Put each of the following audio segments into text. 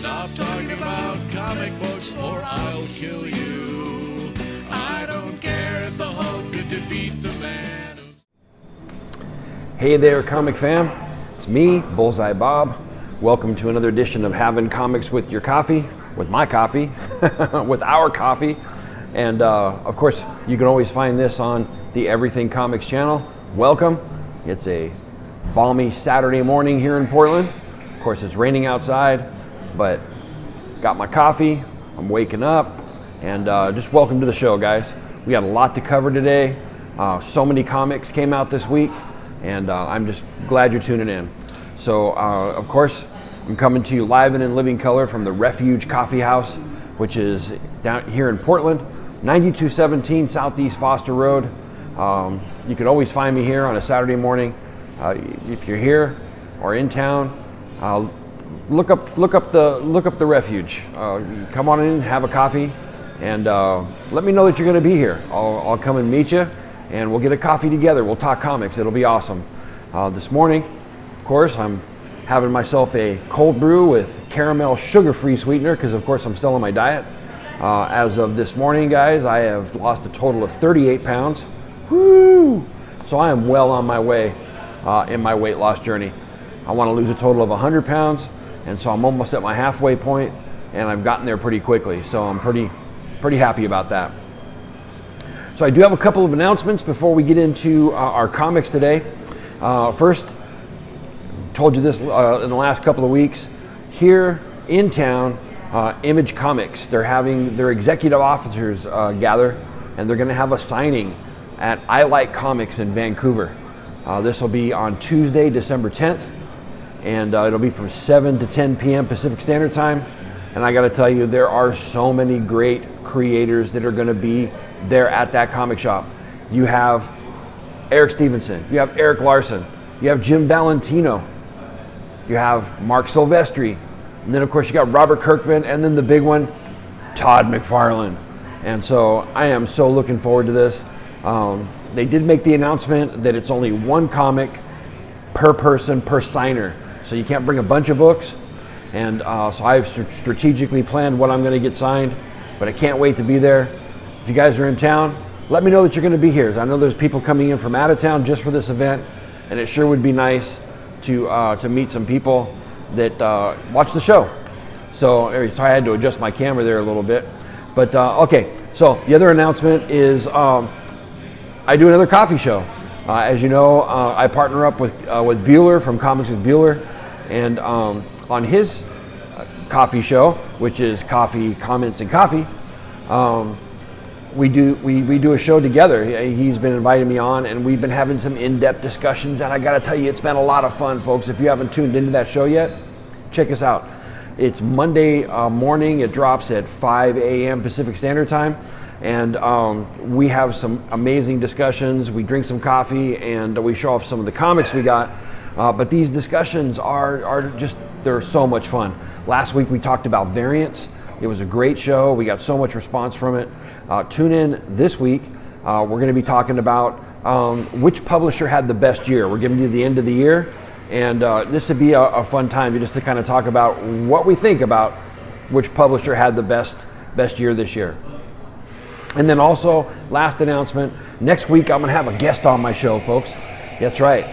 Stop talking about comic books or I'll kill you. I don't care if the Hulk could defeat the man. Hey there, comic fam. It's me, Bullseye Bob. Welcome to another edition of Having Comics with Your Coffee, with my coffee, with our coffee. And of course, you can always find this on the Everything Comics channel. Welcome. It's a balmy Saturday morning here in Portland. Of course, it's raining outside, but got my coffee. I'm waking up, and just welcome to the show, guys. We got a lot to cover today. So many comics came out this week, and I'm just glad you're tuning in. So, of course, I'm coming to you live and in living color from the Refuge Coffee House, which is down here in Portland, 9217 Southeast Foster Road. You can always find me here on a Saturday morning. If you're here or in town, look up the Refuge. Come on in, have a coffee, and let me know that you're going to be here. I'll come and meet you, and we'll get a coffee together. We'll talk comics. It'll be awesome. This morning, of course, I'm having myself a cold brew with caramel sugar-free sweetener because, of course, I'm still on my diet. As of this morning, guys, I have lost a total of 38 pounds. Woo! So I am well on my way in my weight loss journey. I want to lose a total of 100 pounds, and so I'm almost at my halfway point, and I've gotten there pretty quickly. So I'm pretty happy about that. So I do have a couple of announcements before we get into our comics today. First, told you this in the last couple of weeks. Here in town, Image Comics, they're having their executive officers gather, and they're going to have a signing at I Like Comics in Vancouver. This will be on Tuesday, December 10th, and it'll be from 7 to 10 p.m. Pacific Standard Time. And I got to tell you, there are so many great creators that are going to be there at that comic shop. You have Eric Stevenson, you have Eric Larson, you have Jim Valentino, you have Mark Silvestri, and then of course you got Robert Kirkman, and then the big one, Todd McFarlane. And so I am so looking forward to this. They did make the announcement that it's only one comic per person per signer, so you can't bring a bunch of books. And so I've strategically planned what I'm going to get signed, but I can't wait to be there. If you guys are in town, let me know that you're going to be here. I know there's people coming in from out of town just for this event, and it sure would be nice to meet some people that watch the show. So sorry, I had to adjust my camera there a little bit. But okay, so the other announcement is I do another coffee show. As you know, I partner up with Bueller from Comics with Bueller, and on his coffee show, which is Coffee, Comments, and Coffee, we do a show together. He's been inviting me on, and we've been having some in-depth discussions, and I got to tell you, it's been a lot of fun, folks. If you haven't tuned into that show yet, check us out. It's Monday morning. It drops at 5 a.m. Pacific Standard Time. And we have some amazing discussions. We drink some coffee, and we show off some of the comics we got. But these discussions are just, they're so much fun. Last week we talked about variants. It was a great show. We got so much response from it. Tune in this week. We're going to be talking about which publisher had the best year. We're giving you the end of the year. And this would be a fun time just to kind of talk about what we think about which publisher had the best year this year. And then also, last announcement, next week I'm going to have a guest on my show, folks. That's right.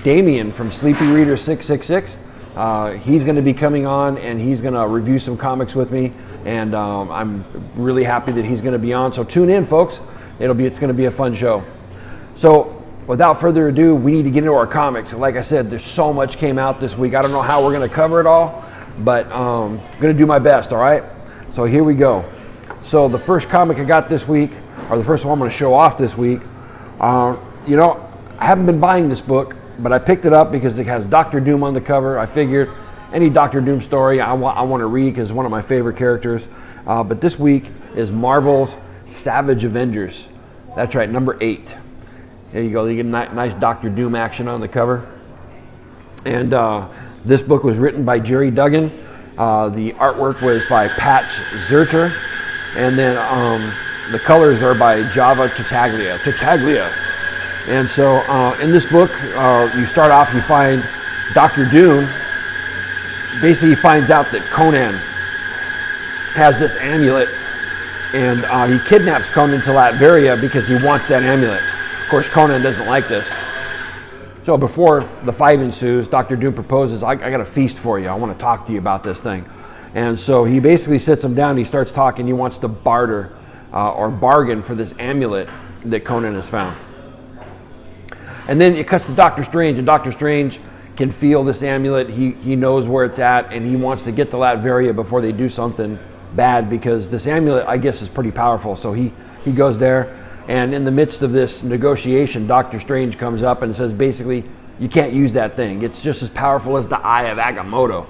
Damien from Sleepy Reader 666. He's going to be coming on, and he's going to review some comics with me. And I'm really happy that he's going to be on. So tune in, folks. It's going to be a fun show. So without further ado, we need to get into our comics. Like I said, there's so much came out this week. I don't know how we're going to cover it all, but I'm going to do my best, all right? So here we go. So the first comic I got this week, or the first one I'm going to show off this week, I haven't been buying this book, but I picked it up because it has Dr. Doom on the cover. I figured any Dr. Doom story I want to read because it's one of my favorite characters. But this week is Marvel's Savage Avengers. That's right, number 8. There you go. You get nice Dr. Doom action on the cover. And this book was written by Gerry Duggan. The artwork was by Patch Zercher. And then the colors are by Java Tartaglia. And so in this book, you start off, you find Dr. Doom basically he finds out that Conan has this amulet, and he kidnaps Conan to Latveria because he wants that amulet. Of course, Conan doesn't like this. So before the fight ensues, Dr. Doom proposes, I got a feast for you. I want to talk to you about this thing. And so he basically sits him down, he starts talking, he wants to barter or bargain for this amulet that Conan has found. And then it cuts to Doctor Strange, and Doctor Strange can feel this amulet. He knows where it's at, and he wants to get to Latveria before they do something bad, because this amulet, I guess, is pretty powerful. So he goes there, and in the midst of this negotiation, Doctor Strange comes up and says, basically, you can't use that thing. It's just as powerful as the Eye of Agamotto.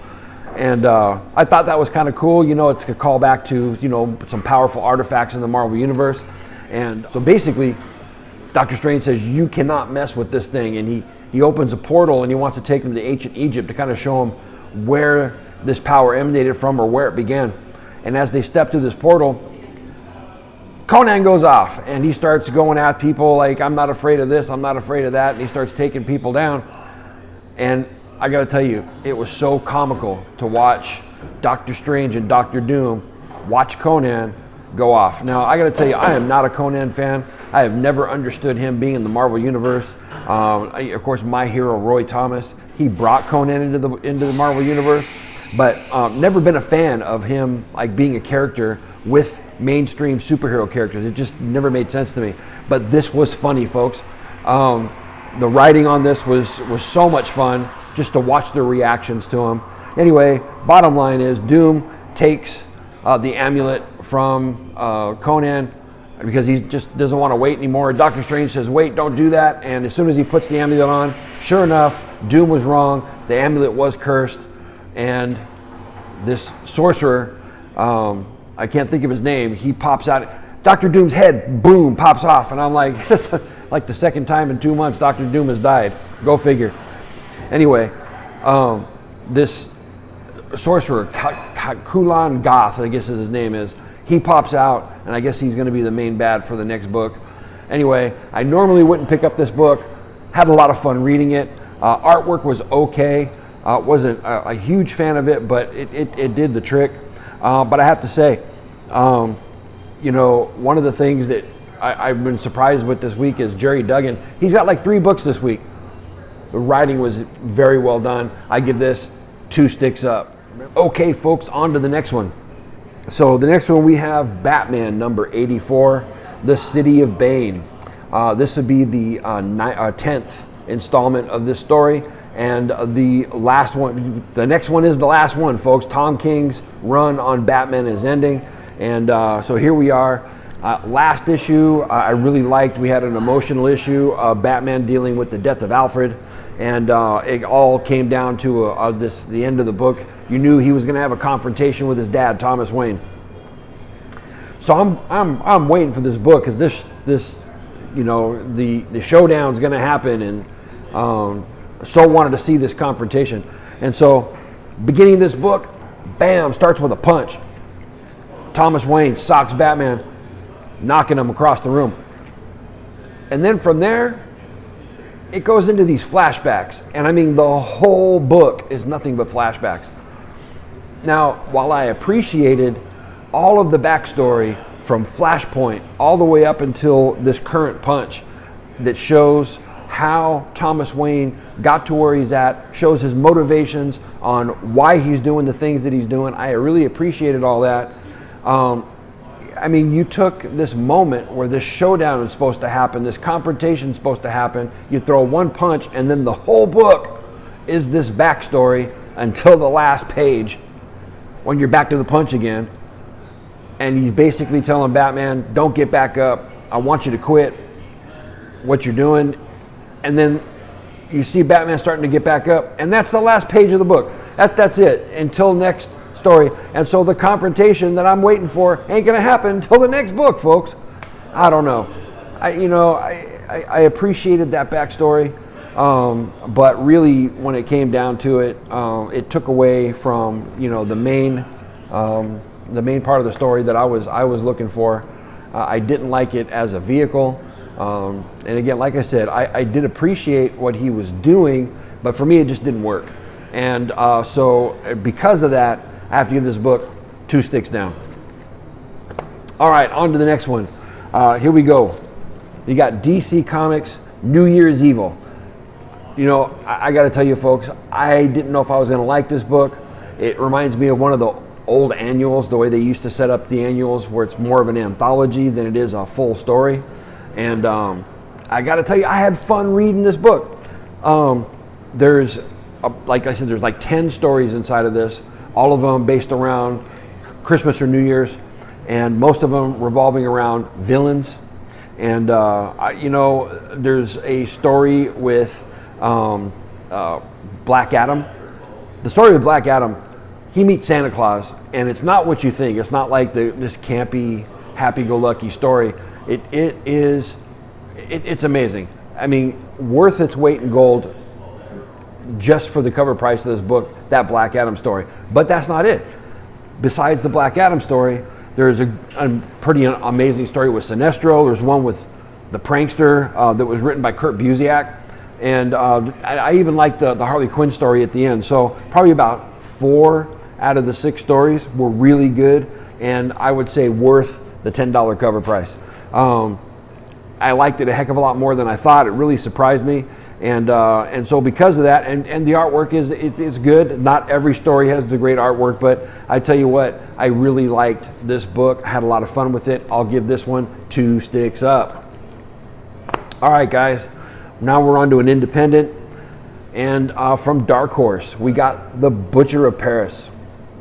And I thought that was kind of cool. You know, it's a callback to, you know, some powerful artifacts in the Marvel Universe. And so basically, Doctor Strange says, you cannot mess with this thing. And he opens a portal, and he wants to take them to ancient Egypt to kind of show them where this power emanated from, or where it began. And as they step through this portal, Conan goes off, and he starts going at people like, I'm not afraid of this, I'm not afraid of that, and he starts taking people down. And I gotta tell you, it was so comical to watch Doctor Strange and Doctor Doom watch Conan go off. Now, I gotta tell you, I am not a Conan fan. I have never understood him being in the Marvel Universe. Of course, my hero, Roy Thomas, he brought Conan into the Marvel Universe, but never been a fan of him like being a character with mainstream superhero characters. It just never made sense to me. But this was funny, folks. The writing on this was so much fun, just to watch their reactions to him. Anyway, bottom line is Doom takes the amulet from Conan because he just doesn't want to wait anymore. Doctor Strange says, wait, don't do that. And as soon as he puts the amulet on, sure enough, Doom was wrong. The amulet was cursed. And this sorcerer, I can't think of his name, he pops out. Dr. Doom's head, boom, pops off. And I'm like, it's like the second time in 2 months Dr. Doom has died. Go figure. Anyway, this sorcerer, Kulan Goth, I guess his name is, he pops out, and I guess he's going to be the main bad for the next book. Anyway, I normally wouldn't pick up this book. Had a lot of fun reading it. Artwork was okay. Wasn't a huge fan of it, but it did the trick. But I have to say, you know, one of the things that I've been surprised with this week is Gerry Duggan. He's got like 3 books this week. The writing was very well done. I give this 2 sticks up. Okay, folks, on to the next one. So the next one we have Batman number 84, The City of Bane. This would be the 10th installment of this story. And the last one, the next one is the last one, folks. Tom King's run on Batman is ending. And so here we are. Last issue, I really liked. We had an emotional issue of Batman dealing with the death of Alfred. And it all came down to the end of the book. You knew he was going to have a confrontation with his dad, Thomas Wayne. So I'm waiting for this book, because this you know, the showdown's going to happen, and so wanted to see this confrontation. And so, beginning of this book, bam, starts with a punch. Thomas Wayne socks Batman, knocking him across the room. And then from there, it goes into these flashbacks. And I mean, the whole book is nothing but flashbacks. Now, while I appreciated all of the backstory from Flashpoint all the way up until this current punch that shows how Thomas Wayne got to where he's at, shows his motivations on why he's doing the things that he's doing, I really appreciated all that. I mean, you took this moment where this showdown is supposed to happen, this confrontation is supposed to happen, you throw one punch, and then the whole book is this backstory until the last page, when you're back to the punch again. And he's basically telling Batman, don't get back up, I want you to quit what you're doing. And then you see Batman starting to get back up, and that's the last page of the book. That's it, until next story. And so the confrontation that I'm waiting for ain't gonna happen until the next book, folks. I don't know. I appreciated that backstory, but really, when it came down to it, it took away from, you know, the main part of the story that I was looking for. I didn't like it as a vehicle. And again, like I said, I did appreciate what he was doing, but for me, it just didn't work. And so because of that, I have to give this book 2 sticks down. All right, on to the next one. Here we go. You got DC Comics, New Year's Evil. You know, I got to tell you folks, I didn't know if I was going to like this book. It reminds me of one of the old annuals, the way they used to set up the annuals, where it's more of an anthology than it is a full story. And I got to tell you, I had fun reading this book. There's, like I said, there's like 10 stories inside of this, all of them based around Christmas or New Year's, and most of them revolving around villains. And you know, there's a story with Black Adam. The story with Black Adam, he meets Santa Claus, and it's not what you think. It's not like this campy, happy-go-lucky story. It's amazing. I mean, worth its weight in gold just for the cover price of this book, that Black Adam story. But that's not it. Besides the Black Adam story, there's a pretty amazing story with Sinestro. There's one with the Prankster that was written by Kurt Busiek. And I even like the Harley Quinn story at the end. So probably about 4 out of the 6 stories were really good, and I would say worth the $10 cover price. I liked it a heck of a lot more than I thought. It really surprised me. And so because of that, and the artwork is good. Not every story has the great artwork, but I tell you what, I really liked this book. I had a lot of fun with it. I'll give this one 2 sticks up. All right, guys, now we're on to an independent, and from Dark Horse, we got The Butcher of Paris.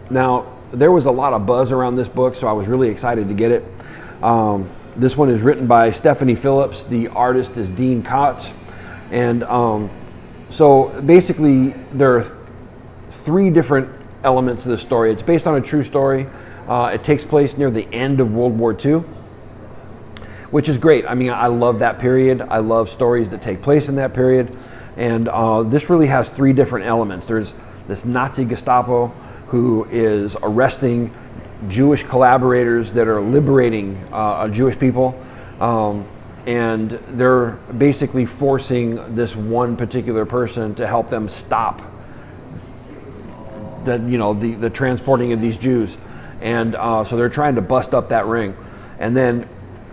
Now, there was a lot of buzz around this book, so I was really excited to get it. This one is written by Stephanie Phillips. The artist is Dean Kotz. And so basically there are 3 different elements of the story. It's based on a true story. It takes place near the end of World War II, which is great. I mean, I love that period. I love stories that take place in that period. And this really has 3 different elements. There's this Nazi Gestapo who is arresting Jewish collaborators that are liberating Jewish people. And they're basically forcing this one particular person to help them stop the transporting of these Jews. And so they're trying to bust up that ring. And then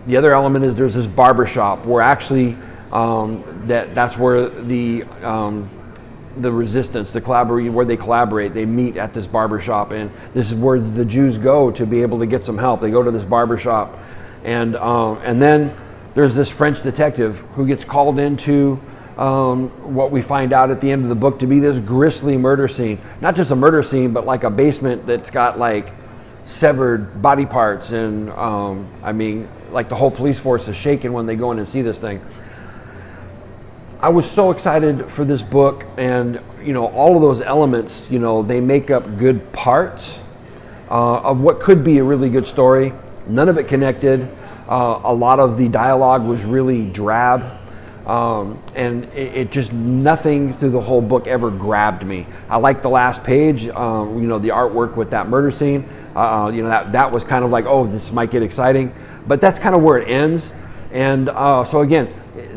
the other element is there's this barbershop where actually that's where the resistance, where they collaborate, they meet at this barbershop, and this is where the Jews go to be able to get some help. They go to this barbershop, and then there's this French detective who gets called into what we find out at the end of the book to be this grisly murder scene. Not just a murder scene, but like a basement that's got like severed body parts, and I mean, like the whole police force is shaken when they go in and see this thing. I was so excited for this book, and you know, all of those elements, you know, they make up good parts of what could be a really good story. None of it connected. A lot of the dialogue was really drab, and it just, nothing through the whole book ever grabbed me. I liked the last page, you know, the artwork with that murder scene. You know, that was kind of like, oh, this might get exciting, but that's kind of where it ends. And so again,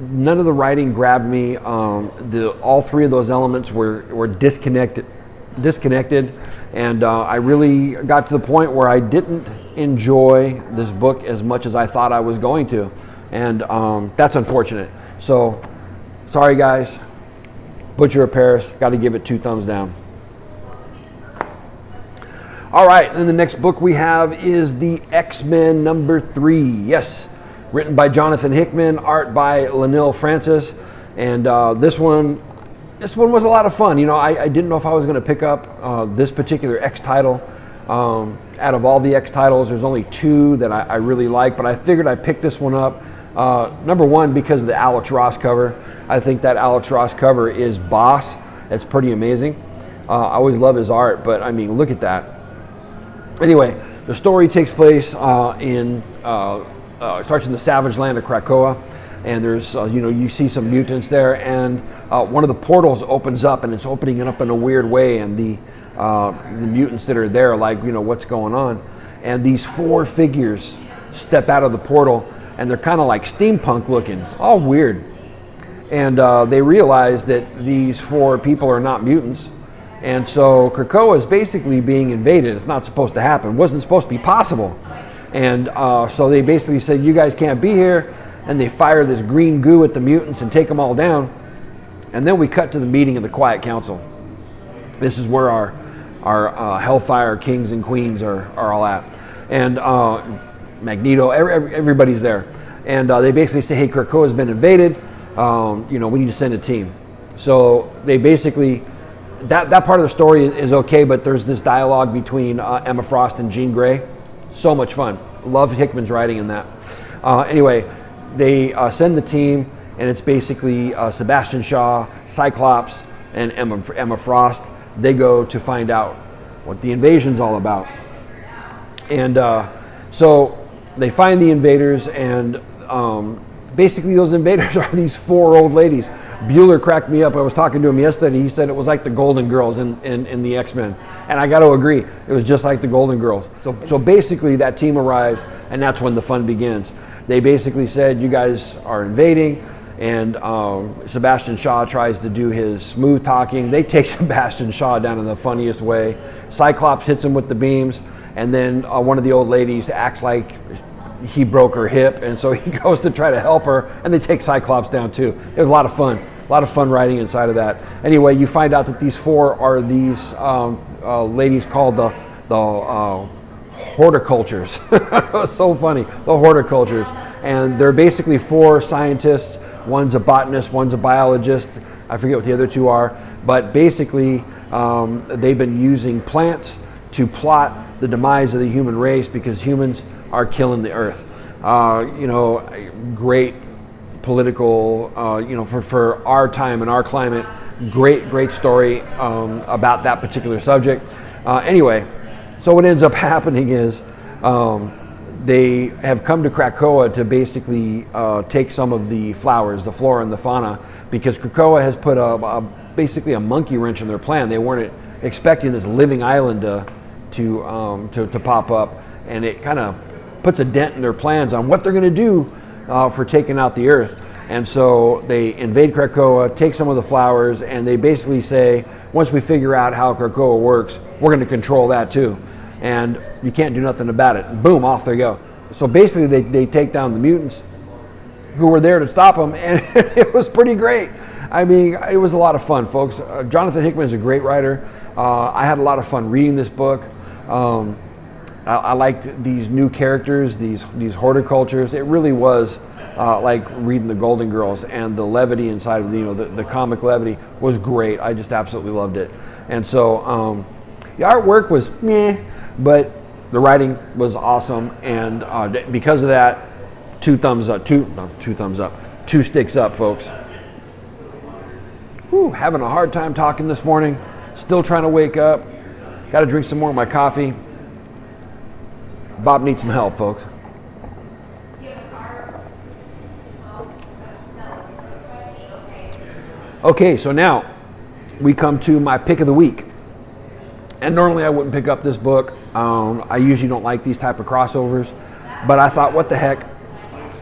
none of the writing grabbed me. All 3 of those elements were disconnected, and I really got to the point where I didn't enjoy this book as much as I thought I was going to, and that's unfortunate. So, sorry guys, Butcher of Paris, got to give it 2 thumbs down. All right, then the next book we have is the X-Men #3. Yes. Written by Jonathan Hickman, art by Lanil Francis, and this one was a lot of fun. You know, I didn't know if I was going to pick up this particular X title. Out of all the X titles, there's only 2 that I really like, but I figured I'd pick this one up. Number 1, because of the Alex Ross cover. I think that Alex Ross cover is boss. It's pretty amazing. I always love his art, but I mean, look at that. Anyway, the story takes place it starts in the savage land of Krakoa, and there's you know, you see some mutants there, and one of the portals opens up, and it's opening it up in a weird way, and the mutants that are there are like, you know, what's going on? And these 4 figures step out of the portal, and they're kind of like steampunk looking, all weird. And they realize that these 4 people are not mutants, And so Krakoa is basically being invaded. It's not supposed to happen. It wasn't supposed to be possible. And so they basically said, you guys can't be here. And they fire this green goo at the mutants and take them all down. And then we cut to the meeting of the Quiet Council. This is where our Hellfire kings and queens are all at. And Magneto, everybody's there. And they basically say, hey, Krakoa's been invaded. We need to send a team. So they basically, that part of the story is okay, but there's this dialogue between Emma Frost and Jean Grey. So much fun. Love Hickman's writing in that. Anyway, they send the team, and it's basically Sebastian Shaw, Cyclops, and Emma Frost. They go to find out what the invasion's all about. And so they find the invaders, and basically those invaders are these 4 old ladies. Bueller cracked me up. I was talking to him yesterday. He said it was like the Golden Girls in the X-Men. And I got to agree. It was just like the Golden Girls. So basically that team arrives, and that's when the fun begins. They basically said, you guys are invading, and Sebastian Shaw tries to do his smooth talking. They take Sebastian Shaw down in the funniest way. Cyclops hits him with the beams, and then one of the old ladies acts like he broke her hip, and so he goes to try to help her, and they take Cyclops down too. It was a lot of fun writing inside of that. Anyway, you find out that these 4 are these ladies called the horticultures. So funny, the horticultures. And they're basically 4 scientists. One's a botanist, one's a biologist. I forget what the other 2 are, but basically they've been using plants to plot the demise of the human race because humans are killing the earth. Great political, for our time and our climate, great story about that particular subject. Anyway, so what ends up happening is they have come to Krakoa to basically take some of the flowers, the flora and the fauna, because Krakoa has put basically a monkey wrench in their plan. They weren't expecting this living island to pop up, and it kind of puts a dent in their plans on what they're going to do for taking out the earth. And so they invade Krakoa, take some of the flowers, and they basically say, once we figure out how Krakoa works, we're going to control that too. And you can't do nothing about it. Boom, off they go. So basically they take down the mutants who were there to stop them, and it was pretty great. I mean, it was a lot of fun, folks. Jonathan Hickman is a great writer. I had a lot of fun reading this book. I liked these new characters, these horticultures. It really was like reading the Golden Girls, and the levity inside of the comic levity was great. I just absolutely loved it. And so the artwork was meh, but the writing was awesome. And because of that, 2 sticks up, folks. Whew, having a hard time talking this morning. Still trying to wake up. Got to drink some more of my coffee. Bob needs some help, folks. Okay, so now we come to my pick of the week. And normally I wouldn't pick up this book. I usually don't like these type of crossovers. But I thought, what the heck?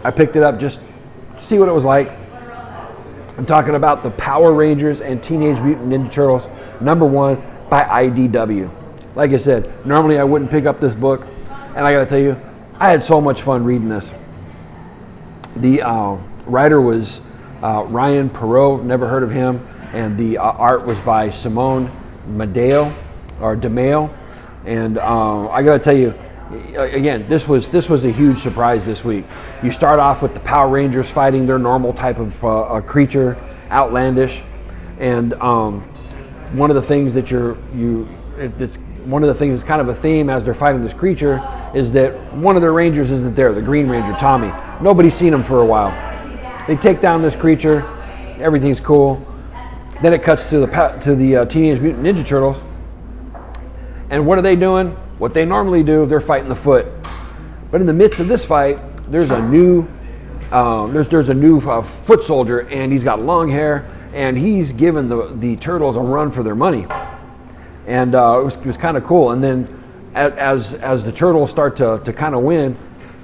I picked it up just to see what it was like. I'm talking about the Power Rangers and Teenage Mutant Ninja Turtles #1 by IDW. Like I said, normally I wouldn't pick up this book. And I got to tell you, I had so much fun reading this. The writer was Ryan Perot, never heard of him. And the art was by Simone DeMeo. And I got to tell you, again, this was a huge surprise this week. You start off with the Power Rangers fighting their normal type of creature, outlandish. And one of the things that one of the things that's kind of a theme as they're fighting this creature is that one of their Rangers isn't there, the Green Ranger, Tommy. Nobody's seen him for a while. They take down this creature, everything's cool. Then it cuts to the Teenage Mutant Ninja Turtles. And what are they doing? What they normally do, they're fighting the Foot. But in the midst of this fight, there's a new foot soldier, and he's got long hair, and he's giving the Turtles a run for their money. And it was kind of cool. And then as the Turtles start to kind of win,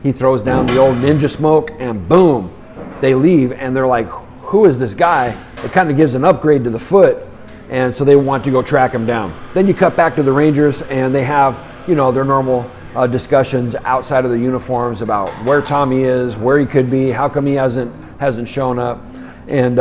he throws down the old ninja smoke, and boom, they leave. And they're like, who is this guy? It kind of gives an upgrade to the Foot. and so they want to go track him down. Then you cut back to the Rangers, and they have, you know, their normal discussions outside of the uniforms about where Tommy is, where he could be, how come he hasn't shown up, and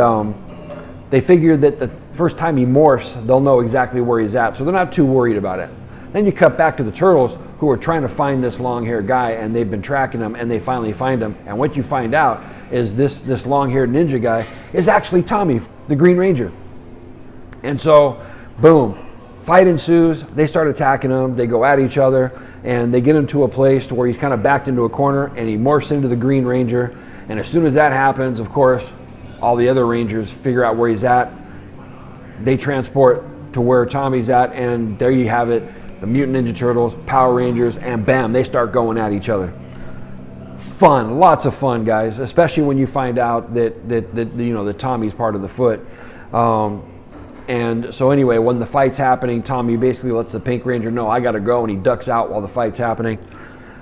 they figured that the first time he morphs, they'll know exactly where he's at, so they're not too worried about it. Then you cut back to the Turtles, who are trying to find this long-haired guy, and they've been tracking him, and they finally find him. And what you find out is this long-haired ninja guy is actually Tommy, the Green Ranger. And so, boom, fight ensues. They start attacking him. They go at each other, and they get him to a place to where he's kind of backed into a corner, and he morphs into the Green Ranger. And as soon as that happens, of course, all the other Rangers figure out where he's at. They transport to where Tommy's at, and there you have it. The Mutant Ninja Turtles, Power Rangers, and bam, they start going at each other. Fun, lots of fun, guys, especially when you find out that you know, that Tommy's part of the Foot. And so anyway, when the fight's happening, Tommy basically lets the Pink Ranger know, I gotta go, and he ducks out while the fight's happening.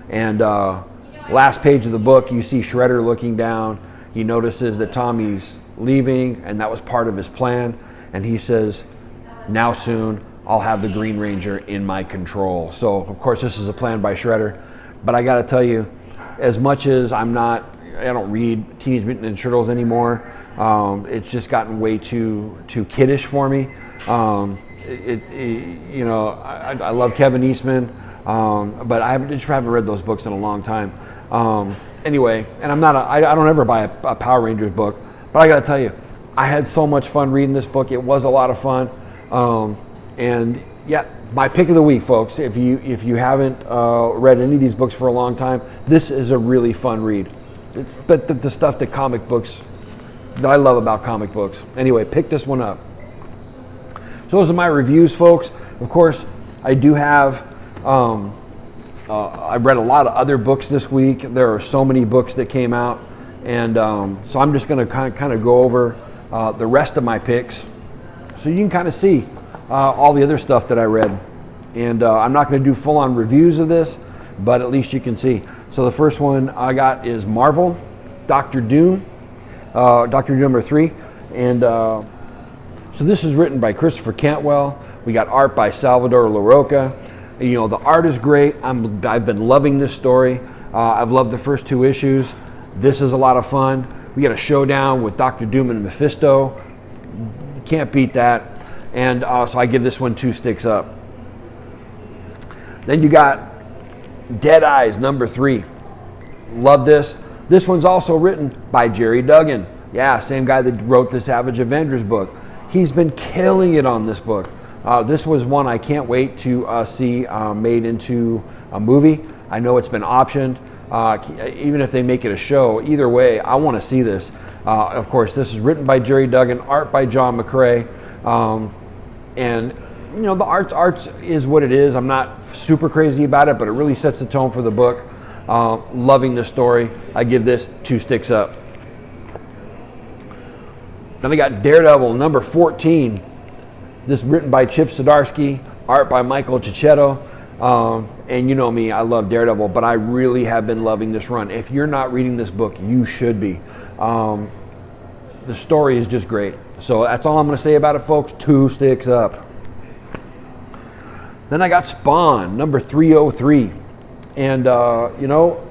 And last page of the book, you see Shredder looking down. He notices that Tommy's leaving, and that was part of his plan. And he says, now soon, I'll have the Green Ranger in my control. So, of course, this is a plan by Shredder. But I got to tell you, as much as I don't read Teenage Mutant Ninja Turtles anymore. It's just gotten way too kiddish for me. You know, I love Kevin Eastman, but I just haven't read those books in a long time. Anyway, and I don't ever buy a Power Rangers book, but I got to tell you, I had so much fun reading this book. It was a lot of fun. And yeah, my pick of the week, folks. If you haven't read any of these books for a long time, this is a really fun read. It's the stuff that I love about comic books. Anyway, pick this one up. So those are my reviews, folks. Of course, I do have. I've read a lot of other books this week. There are so many books that came out, and so I'm just going to kind of go over the rest of my picks, so you can kind of see all the other stuff that I read. And I'm not going to do full-on reviews of this, but at least you can see. So the first one I got is Marvel, Doctor Doom, Doctor Doom number 3. And so this is written by Christopher Cantwell. We got art by Salvador LaRocca. You know, the art is great. I've been loving this story. I've loved the first 2 issues. This is a lot of fun. We got a showdown with Doctor Doom and Mephisto. You can't beat that. And so I give this one 2 sticks up. Then you got Dead Eyes number 3. Love this. This one's also written by Gerry Duggan. Yeah, same guy that wrote the Savage Avengers book. He's been killing it on this book. This was one I can't wait to see made into a movie. I know it's been optioned. Even if they make it a show, either way, I want to see this. Of course, this is written by Gerry Duggan, art by John McCrae. And you know, the arts is what it is. I'm not super crazy about it, but it really sets the tone for the book. Loving the story. I give this 2 sticks up. Then I got Daredevil number 14. This is written by Chip Zdarsky, art by Michael Giacchino. And you know me, I love Daredevil, but I really have been loving this run. If you're not reading this book, you should be. The story is just great. So that's all I'm going to say about it, folks. 2 sticks up. Then I got Spawn, number 303. And, you know,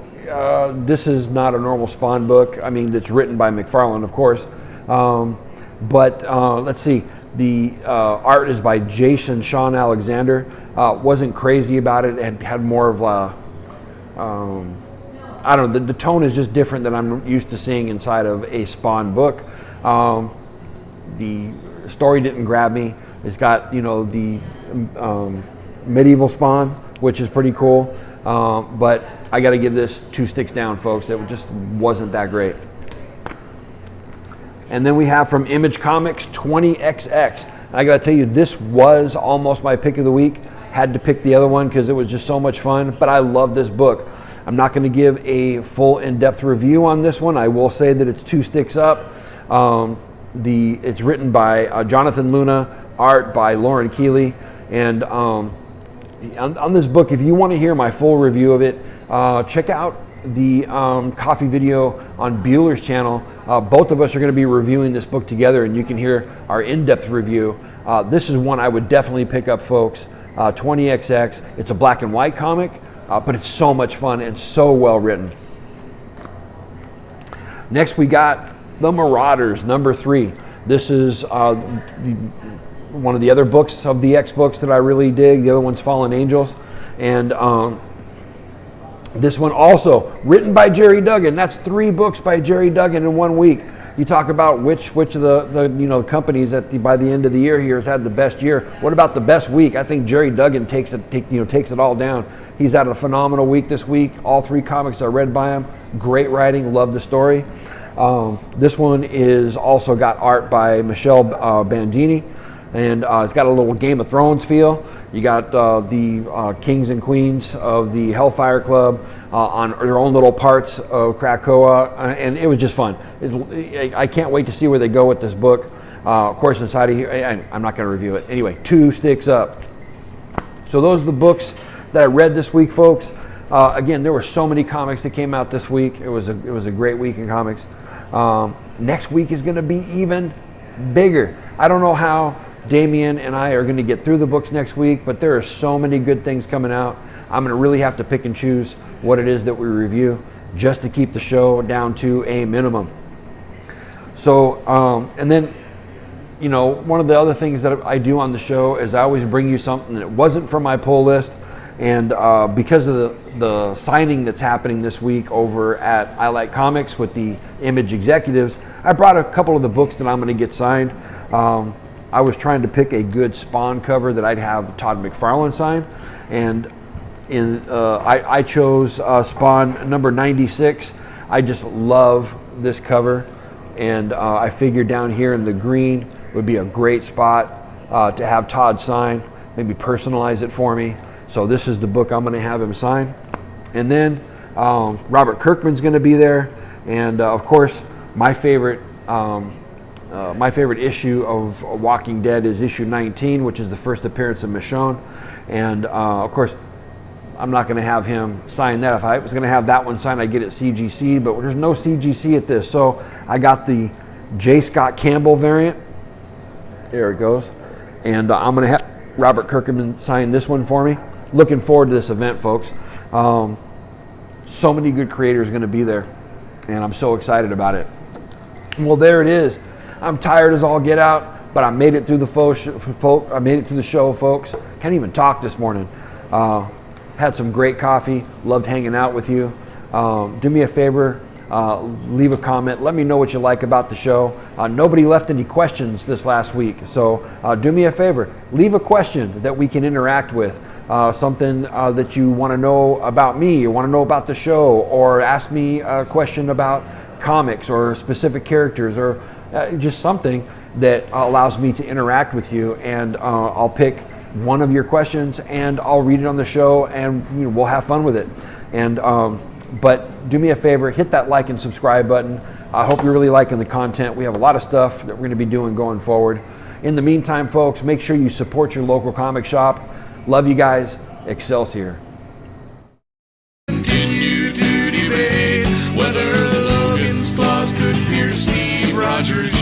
this is not a normal Spawn book. I mean, it's written by McFarlane, of course. But let's see. The art is by Jason Sean Alexander. Wasn't crazy about it. It had more of a, I don't know, the tone is just different than I'm used to seeing inside of a Spawn book. The story didn't grab me. It's got, you know, the medieval Spawn, which is pretty cool. But I got to give this 2 sticks down, folks. It just wasn't that great. And then we have from Image Comics 20XX. And I got to tell you, this was almost my pick of the week. Had to pick the other one because it was just so much fun. But I love this book. I'm not going to give a full in-depth review on this one. I will say that it's 2 sticks up. It's written by Jonathan Luna, art by Lauren Keeley. And on this book, if you want to hear my full review of it, check out the coffee video on Bueller's channel. Both of us are going to be reviewing this book together, and you can hear our in-depth review. This is one I would definitely pick up, folks. 20XX. It's a black and white comic, but it's so much fun and so well written. Next, we got The Marauders, number 3. This is one of the other books of the X books that I really dig. The other one's Fallen Angels. And this one also written by Gerry Duggan. That's 3 books by Gerry Duggan in 1 week. You talk about which of the companies that by the end of the year here has had the best year. What about the best week? I think Gerry Duggan takes it all down. He's had a phenomenal week this week. All 3 comics are read by him. Great writing. Love the story. This one is also got art by Michelle Bandini, and it's got a little Game of Thrones feel. You got the kings and queens of the Hellfire Club on their own little parts of Krakoa, and it was just fun. I can't wait to see where they go with this book. Of course, inside of here, I'm not going to review it. Anyway, 2 sticks up. So those are the books that I read this week, folks. Again, there were so many comics that came out this week. It was a great week in comics. Next week is going to be even bigger. I don't know how Damien and I are going to get through the books next week, but there are so many good things coming out. I'm going to really have to pick and choose what it is that we review just to keep the show down to a minimum. So, and then, one of the other things that I do on the show is I always bring you something that wasn't from my pull list. And because of the signing that's happening this week over at I Like Comics with the Image executives, I brought a couple of the books that I'm going to get signed. I was trying to pick a good Spawn cover that I'd have Todd McFarlane sign, and I chose Spawn number 96. I just love this cover, and I figured down here in the green would be a great spot to have Todd sign, maybe personalize it for me. So this is the book I'm going to have him sign. And then Robert Kirkman's going to be there, and of course my favorite issue of Walking Dead is issue 19, which is the first appearance of Michonne. And of course, I'm not going to have him sign that. If I was going to have that one signed, I'd get it CGC, but there's no CGC at this. So I got the J. Scott Campbell variant. There it goes. And I'm going to have Robert Kirkman sign this one for me. Looking forward to this event, folks. So many good creators going to be there, and I'm so excited about it. Well, there it is. I'm tired as all get out, but I made it through the show, folks. Can't even talk this morning. Had some great coffee. Loved hanging out with you. Do me a favor. Leave a comment. Let me know what you like about the show. Nobody left any questions this last week, so do me a favor. Leave a question that we can interact with. Something that you want to know about me, you want to know about the show, or ask me a question about comics or specific characters, or just something that allows me to interact with you, and I'll pick one of your questions and I'll read it on the show, and we'll have fun with it. And but do me a favor, hit that like and subscribe button. I hope you're really liking the content. We have a lot of stuff that we're going to be doing going forward. In the meantime, folks, make sure you support your local comic shop. Love you guys. Excelsior. Continue to debate whether Logan's claws could pierce Steve Rogers'